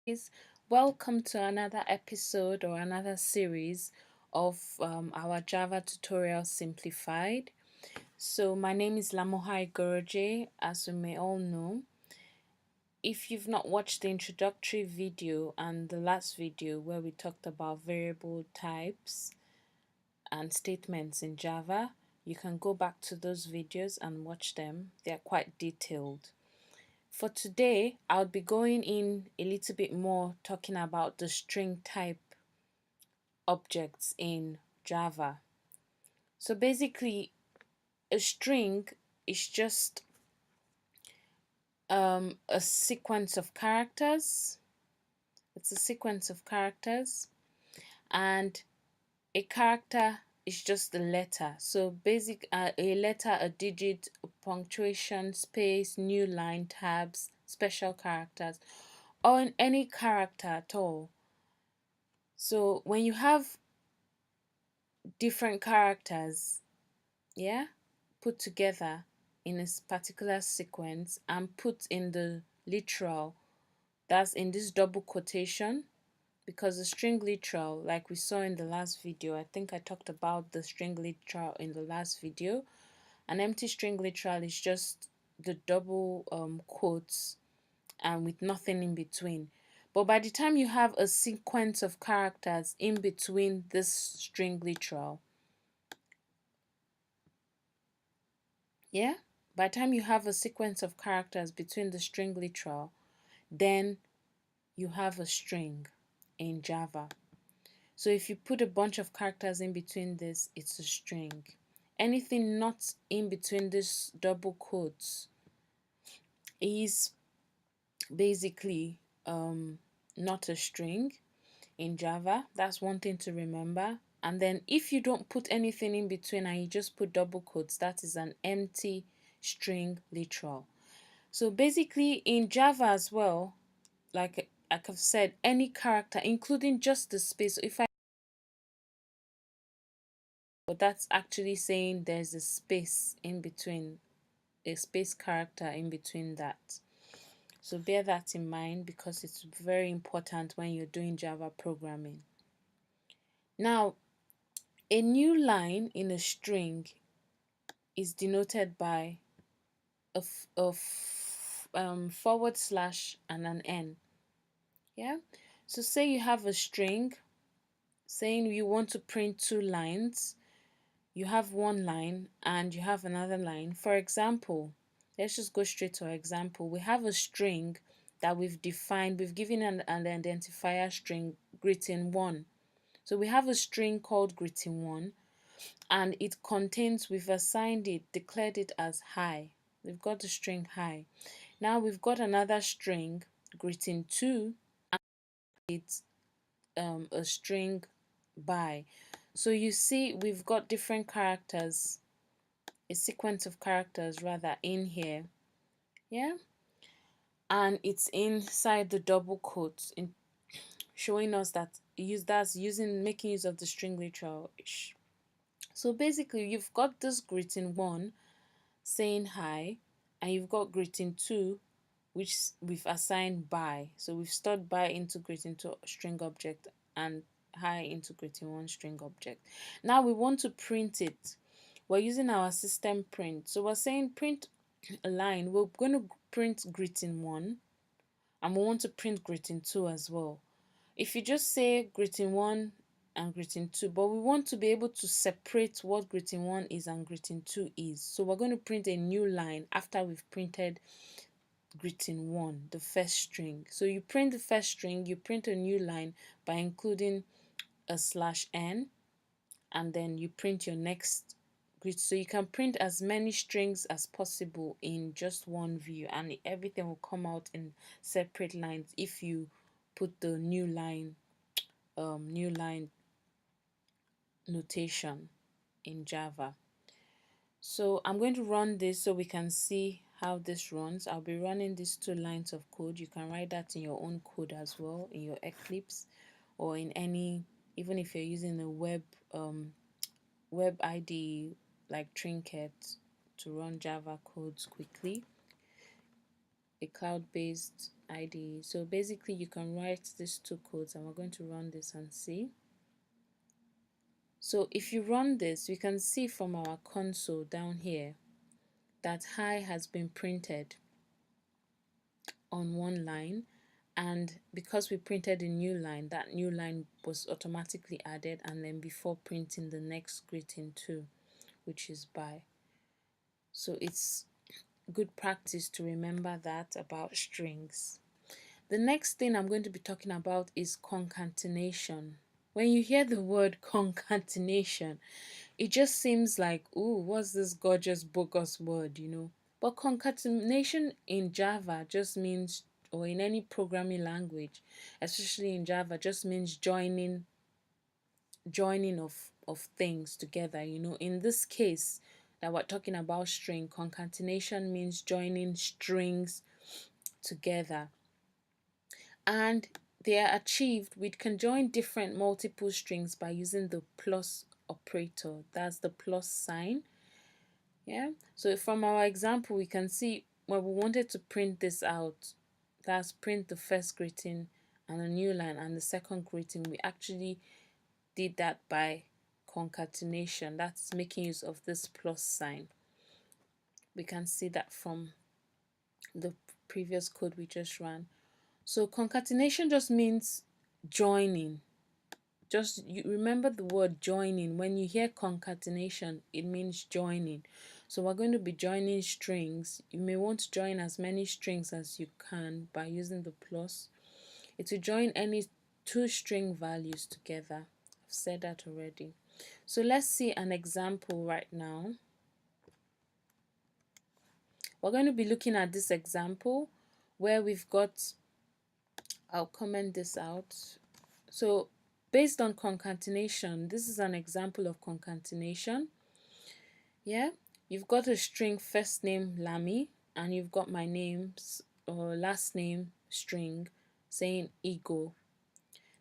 Guys, welcome to another episode or another series of our Java tutorial simplified. So my name is Lamohai Goroje, as you may all know. If you've not watched the introductory video and the last video where we talked about variable types and statements in Java, you can go back to those videos and watch them. They're quite detailed. For today, I'll be going in a little bit more talking about the string type objects in Java. So basically, a string is just a sequence of characters. It's a sequence of characters, and a character is just a letter. So a letter, a digit, a punctuation, space, new line, tabs, special characters, or in any character at all. So when you have different characters, yeah, put together in a particular sequence and put in the literal, that's in this double quotation, because the string literal, like we saw in the last video, I think I talked about the string literal in the last video. An empty string literal is just the double quotes and with nothing in between. But by the time you have a sequence of characters in between this string literal, yeah, by the time you have a sequence of characters between the string literal, then you have a string in Java. So if you put a bunch of characters in between this, it's a string. Anything not in between this double quotes is basically not a string in Java. That's one thing to remember. And then if you don't put anything in between and you just put double quotes, that is an empty string literal. So basically in Java as well, like I've said, any character, including just the space, but that's actually saying there's a space in between, a space character in between that. So bear that in mind because it's very important when you're doing Java programming. Now, a new line in a string is denoted by a forward slash and an N. Yeah. So say you have a string saying you want to print two lines. You have one line and you have another line. For example, let's just go straight to our example. We have a string that we've defined. We've given an identifier string greeting1. So we have a string called greeting1 and it contains, we've assigned it, declared it as hi. We've got the string hi. Now we've got another string greeting2 and it's a string bye. So you see we've got different characters, a sequence of characters rather, in here, yeah, and it's inside the double quotes, in showing us that making use of the string literal. So basically you've got this greeting1 saying hi, and you've got greeting2 which we've assigned by. So we've stored by into greeting2 string object and hi into greeting1 string object. Now we want to print it. We're using our system print. So we're saying print a line. We're going to print greeting1 and we want to print greeting2 as well. If you just say greeting1 and greeting2, but we want to be able to separate what greeting1 is and greeting2 is. So we're going to print a new line after we've printed greeting1, the first string. So you print the first string, you print a new line by including a slash n, and then you print your next grid. So you can print as many strings as possible in just one view, and everything will come out in separate lines if you put the new line notation in Java. So I'm going to run this so we can see how this runs. I'll be running these two lines of code. You can write that in your own code as well, in your Eclipse, or in any, even if you're using a web IDE like Trinket to run Java codes quickly, a cloud-based IDE. So basically you can write these two codes, and we're going to run this and see. So if you run this, we can see from our console down here that hi has been printed on one line, and because we printed a new line, that new line was automatically added, and then before printing the next greeting too, which is bye. So it's good practice to remember that about strings. The next thing I'm going to be talking about is concatenation. When you hear the word concatenation, it just seems like, ooh, what's this gorgeous bogus word, you know? But concatenation in Java just means, or in any programming language, especially in Java, just means joining of things together. You know, in this case that we're talking about string, concatenation means joining strings together. And they are achieved, we can join different multiple strings by using the plus operator. That's the plus sign. Yeah, so from our example we can see when we wanted to print this out, that's print the first greeting and a new line and the second greeting, we actually did that by concatenation. That's making use of this plus sign. We can see that from the previous code we just ran. So concatenation just means joining. Just you remember the word joining. When you hear concatenation, it means joining. So we're going to be joining strings. You may want to join as many strings as you can by using the plus. It will join any two string values together. I've said that already. So let's see an example right now. We're going to be looking at this example where we've got, I'll comment this out. So based on concatenation, this is an example of concatenation. Yeah, you've got a string first name Lami, and you've got my name's or last name string saying ego.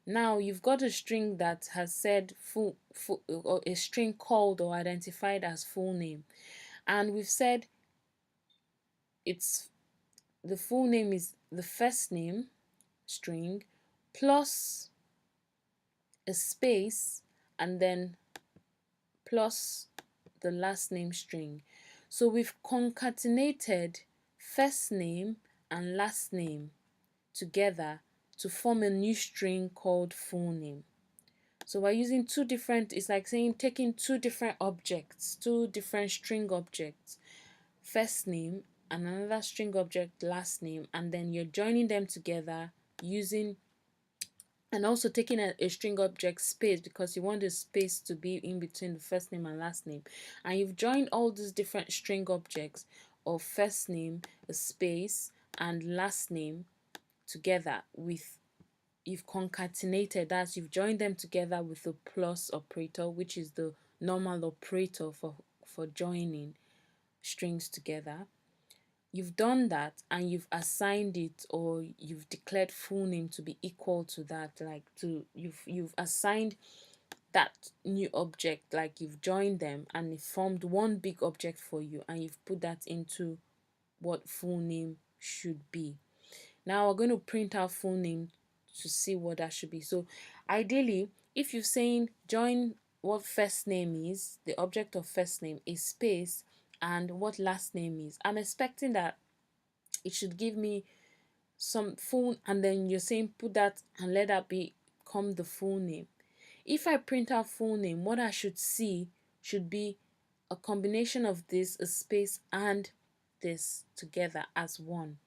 Now you've got a string that has said full or a string called or identified as full name, and we've said it's the full name is the first name string plus a space and then plus the last name string. So we've concatenated first name and last name together to form a new string called full name. So we're using two different, it's like saying taking two different objects, two different string objects, first name and another string object last name, and then you're joining them together using, and also taking a string object space because you want the space to be in between the first name and last name, and you've joined all these different string objects of first name, a space and last name together with, you've concatenated that, you've joined them together with the plus operator, which is the normal operator for joining strings together. You've done that and you've assigned it, or you've declared full name to be equal to that, like you've assigned that new object, like you've joined them and it formed one big object for you, and you've put that into what full name should be. Now we're going to print out full name to see what that should be. So ideally, if you're saying join what first name is, the object of first name is space, and what last name is, I'm expecting that it should give me some full, and then you're saying put that and let that become the full name. If I print out full name, what I should see should be a combination of this, a space and this together as one.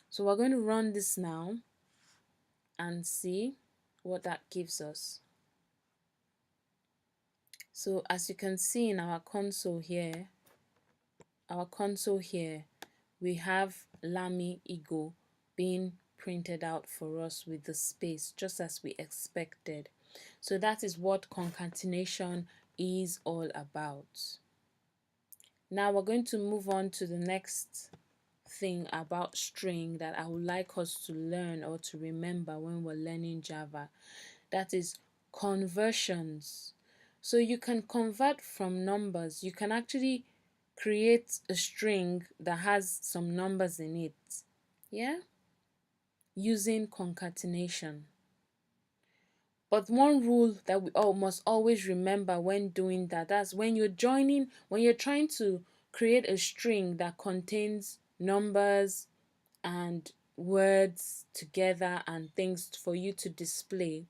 So we're going to run this now and see what that gives us. So as you can see in our console here, we have Lami Ego being printed out for us with the space, just as we expected. So that is what concatenation is all about. Now we're going to move on to the next thing about string that I would like us to learn or to remember when we're learning Java. That is conversions. So you can convert from numbers. You can actually create a string that has some numbers in it. Yeah? using concatenation. But one rule that we all must always remember when doing that, that's when you're joining, when you're trying to create a string that contains numbers and words together and things for you to display,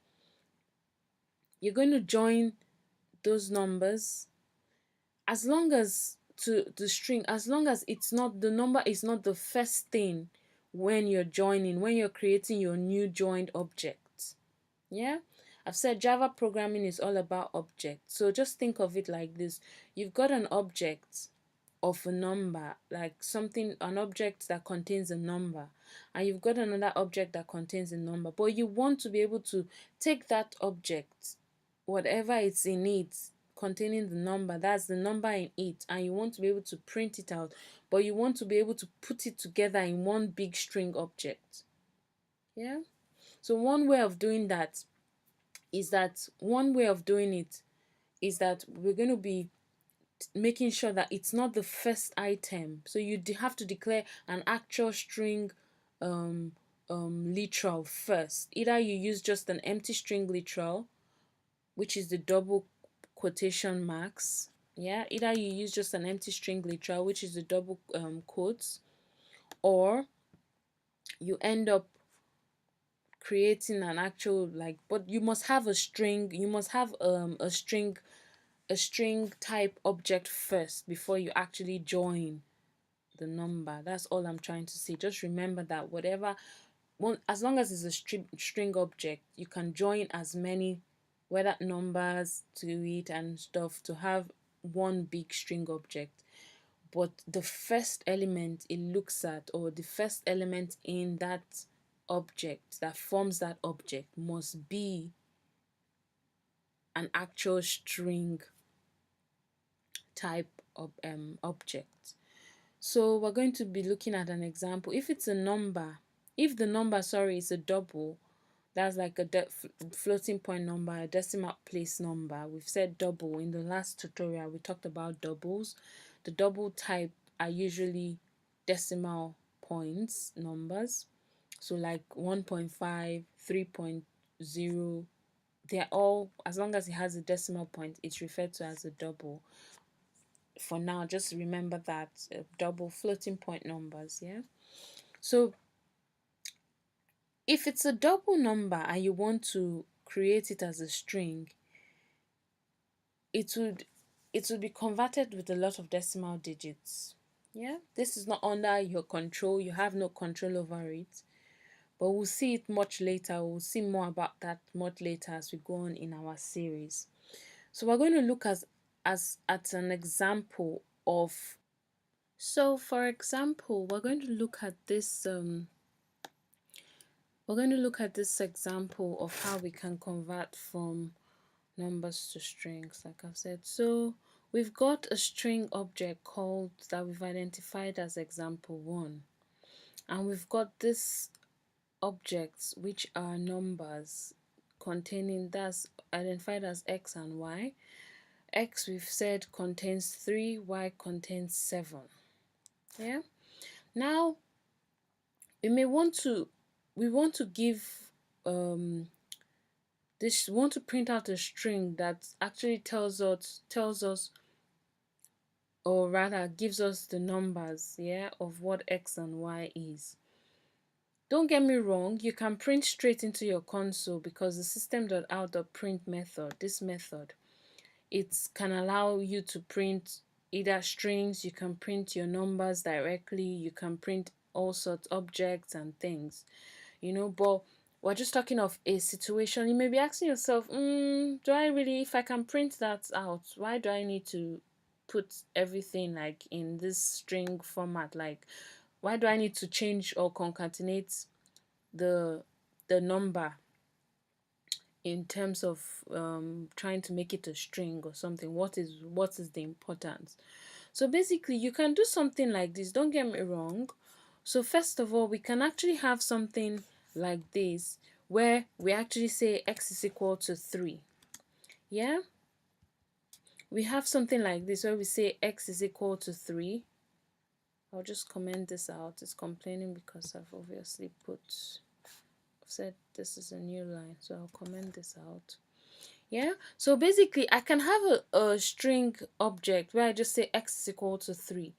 you're going to join those numbers as long as to the string, as long as it's not, the number is not the first thing when you're joining, when you're creating your new joined object. Yeah, I've said Java programming is all about objects. So just think of it like this: you've got an object of a number, like something, an object that contains a number, and you've got another object that contains a number, but you want to be able to take that object, whatever it's in it, containing the number, that's the number in it, and you want to be able to print it out, but you want to be able to put it together in one big string object. Yeah, so one way of doing that is that we're going to be making sure that it's not the first item. So you have to declare an actual string literal first. Either you use just an empty string literal, which is the double quotation marks. Yeah, either you use just an empty string literal, which is the double quotes, or you end up creating an actual, like, but you must have a string, you must have a string type object first before you actually join the number. That's all I'm trying to say. Just remember that whatever one, as long as it's a string object, you can join as many, whether numbers to it and stuff, to have one big string object. But the first element it looks at, or the first element in that object that forms that object, must be an actual string type of object. So we're going to be looking at an example. If it's a number, if the number, sorry, is a double, that's like a floating point number, a decimal place number. We've said double in the last tutorial. We talked about doubles. The double type are usually decimal points numbers. So like 1.5, 3.0, they're all, as long as it has a decimal point, it's referred to as a double. For now, just remember that double floating point numbers. Yeah, so if it's a double number and you want to create it as a string, it would be converted with a lot of decimal digits. Yeah, this is not under your control, you have no control over it, but we'll see it much later. We'll see more about that much later as we go on in our series. So we're going to look at an example of, so for example, we're going to look at this example of how we can convert from numbers to strings, like I've said. So we've got a string object called, that we've identified as example 1, and we've got this objects which are numbers containing, that's identified as x and y. X, we've said, contains 3, y contains 7. Yeah, now we want to give this, want to print out a string that actually tells us, or rather gives us the numbers, yeah, of what x and y is. Don't get me wrong, you can print straight into your console, because the system.out.print method, this method, it can allow you to print either strings, you can print your numbers directly, you can print all sorts of objects and things, but we're just talking of a situation. You may be asking yourself, do I really, if I can print that out, why do I need to put everything like in this string format? Like, why do I need to change or concatenate the number in terms of trying to make it a string or something? What is the importance? So basically, you can do something like this, don't get me wrong. So first of all, we can actually have something like this, where we actually say x is equal to 3. Yeah, we have something like this where we say x is equal to 3. I'll just comment this out. It's complaining because I've obviously put I've said this is a new line, so I'll comment this out. Yeah, so basically I can have a string object where I just say x is equal to 3.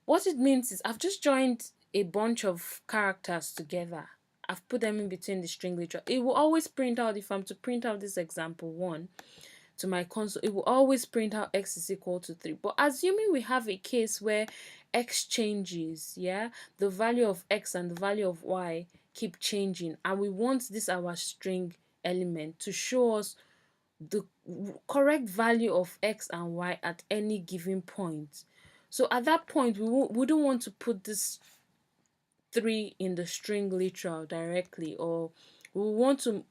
What it means is I've just joined a bunch of characters together. I've put them in between the string literal. It will always print out, if I'm to print out this example 1 to my console, it will always print out x is equal to 3. But assuming we have a case where x changes, yeah, the value of x and the value of y keep changing, and we want this our string element to show us the correct value of x and y at any given point. So at that point, we don't want to put this 3 in the string literal directly, or we want to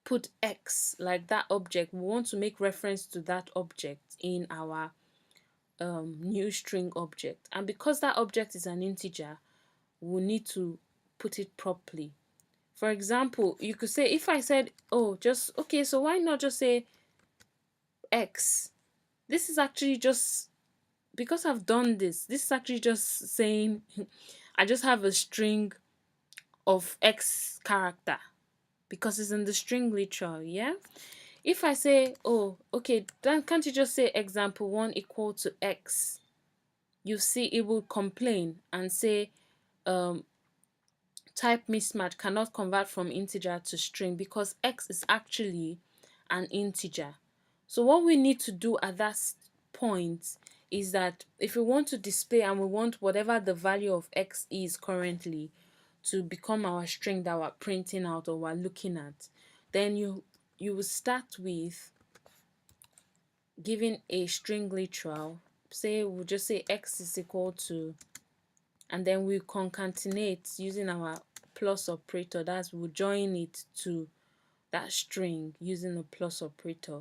put x like that object. We want to make reference to that object in our new string object. And because that object is an integer, we'll need to put it properly. For example, you could say, if I said, oh, just, okay, so why not just say x? This is actually just, because I've done this is actually just saying I just have a string of x character because it's in the string literal, yeah? If I say, oh, okay, then can't you just say example 1 equal to x? You see it will complain and say type mismatch, cannot convert from integer to string, because x is actually an integer. So what we need to do at that point is that if we want to display and we want whatever the value of x is currently to become our string that we're printing out or we're looking at, then you will start with giving a string literal. Say we'll just say x is equal to, and then we concatenate using our plus operator. That's, we'll join it to that string using the plus operator.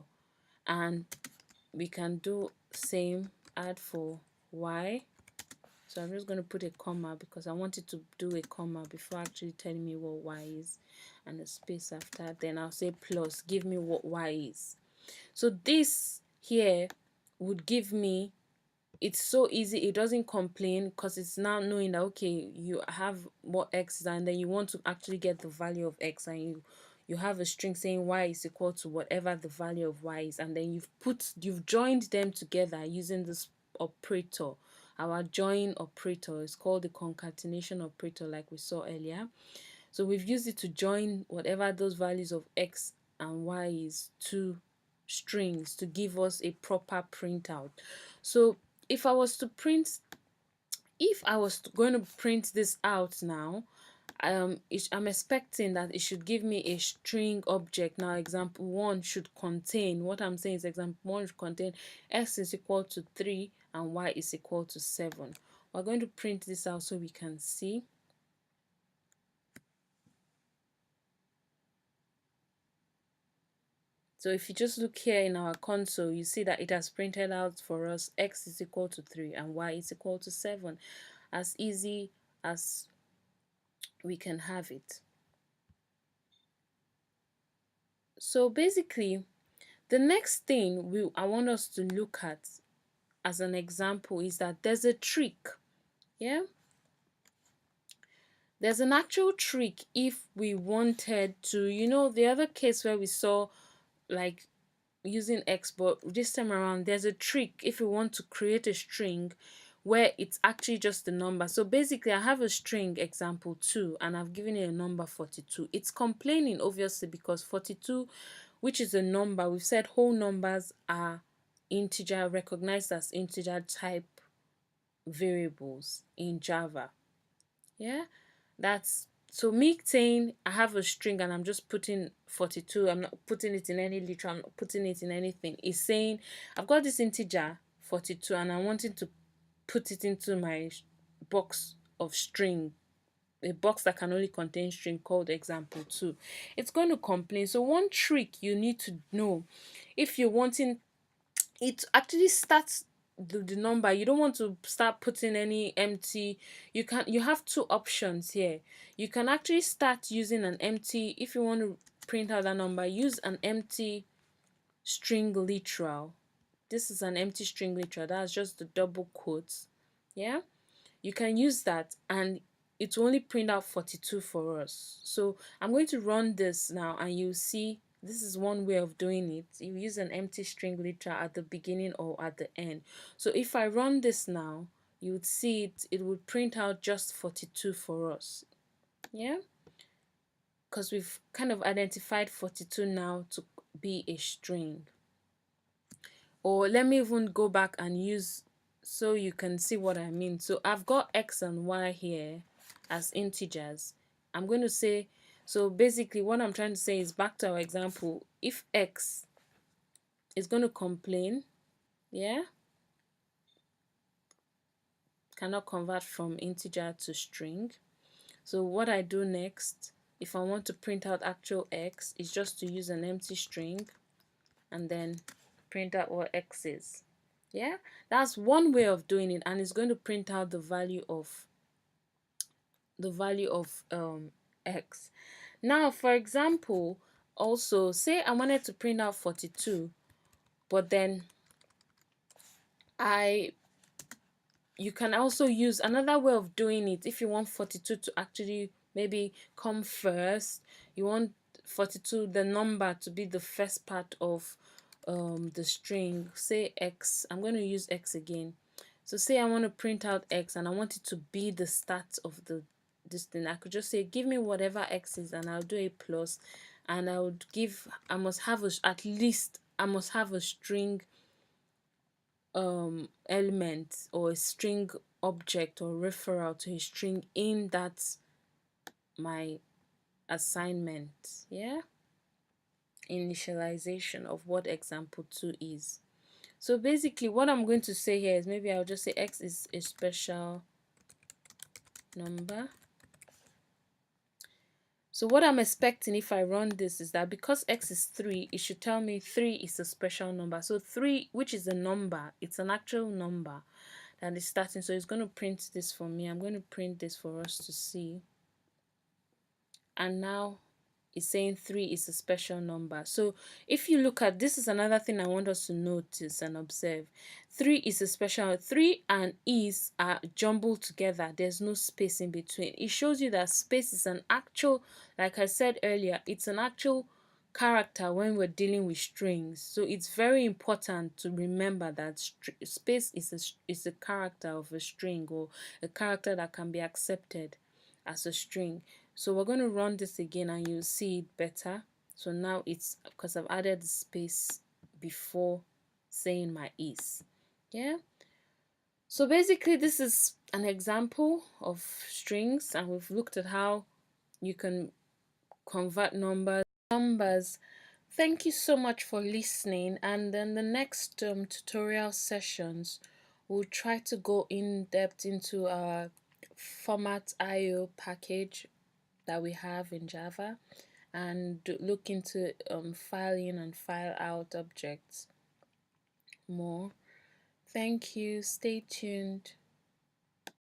And we can do same add for y. So I'm just going to put a comma because I wanted to do a comma before actually telling me what y is, and a space after. Then I'll say plus, give me what y is. So this here would give me, it's so easy, it doesn't complain because it's now knowing that, okay, you have what x is, and then you want to actually get the value of x, and you have a string saying y is equal to whatever the value of y is, and then you've joined them together using this operator. Our join operator is called the concatenation operator, like we saw earlier. So we've used it to join whatever those values of x and y is to strings to give us a proper printout. So if I was going to print this out now, I'm expecting that it should give me a string object. Now example 1 should contain, what I'm saying is example 1 should contain x is equal to 3 and y is equal to 7. We're going to print this out so we can see. So if you just look here in our console, you see that it has printed out for us x is equal to 3 and y is equal to 7. As easy as we can have it. So basically, the next thing I want us to look at as an example is that there's a trick. Yeah? There's an actual trick if we wanted to, the other case where we saw like using x, but this time around there's a trick if we want to create a string where it's actually just the number. So basically I have a string example 2 and I've given it a number 42. It's complaining obviously because 42, which is a number, we've said whole numbers are integer, recognized as integer type variables in Java. Yeah, that's, so me saying I have a string and I'm just putting 42, I'm not putting it in any literal, I'm not putting it in anything. It's saying I've got this integer 42 and I'm wanting to put it into my box of string, a box that can only contain string called example 2. It's going to complain. So one trick you need to know, if you're wanting it actually starts the number, you don't want to start putting any empty, you have two options here. You can actually start using an empty, if you want to print out that number, use an empty string literal. This is an empty string literal, that's just the double quotes. Yeah, you can use that and it will only print out 42 for us. So I'm going to run this now, and you see this is one way of doing it. You use an empty string literal at the beginning or at the end. So if I run this now, you would see it would print out just 42 for us. Yeah, because we've kind of identified 42 now to be a string. Or let me even go back and use, so you can see what I mean. So I've got x and y here as integers. I'm going to say, so basically what I'm trying to say is, back to our example, if x is going to complain, yeah, cannot convert from integer to string. So what I do next, if I want to print out actual x, is just to use an empty string and then print out what x is. Yeah, that's one way of doing it, and it's going to print out the value of x. Now, for example, also say I wanted to print out 42, but then you can also use another way of doing it. If you want 42 to actually maybe come first, you want 42, the number, to be the first part of the string, say x. I'm going to use x again. So say I want to print out x and I want it to be the start of this thing. I could just say give me whatever x is, and I'll do a plus, and I must have a string element or a string object or referral to a string in that my assignment. Yeah, initialization of what example 2 is. So basically what I'm going to say here is, maybe I'll just say x is a special number. So what I'm expecting if I run this is that because x is 3, it should tell me 3 is a special number. So 3, which is a number, it's an actual number that is starting. So it's going to print this for me. I'm going to print this for us to see. And now it's saying 3 is a special number. So if you look at this, is another thing I want us to notice and observe. 3 is a special. 3 and is are jumbled together. There's no space in between. It shows you that space is an actual, like I said earlier, it's an actual character when we're dealing with strings. So it's very important to remember that space is a character of a string, or a character that can be accepted as a string. So we're going to run this again and you'll see it better. So now it's because I've added the space before saying my is. Yeah. So basically this is an example of strings, and we've looked at how you can convert numbers. Thank you so much for listening, and then the next tutorial sessions we'll try to go in depth into our format IO package that we have in Java, and look into file in and file out objects more. Thank you. Stay tuned.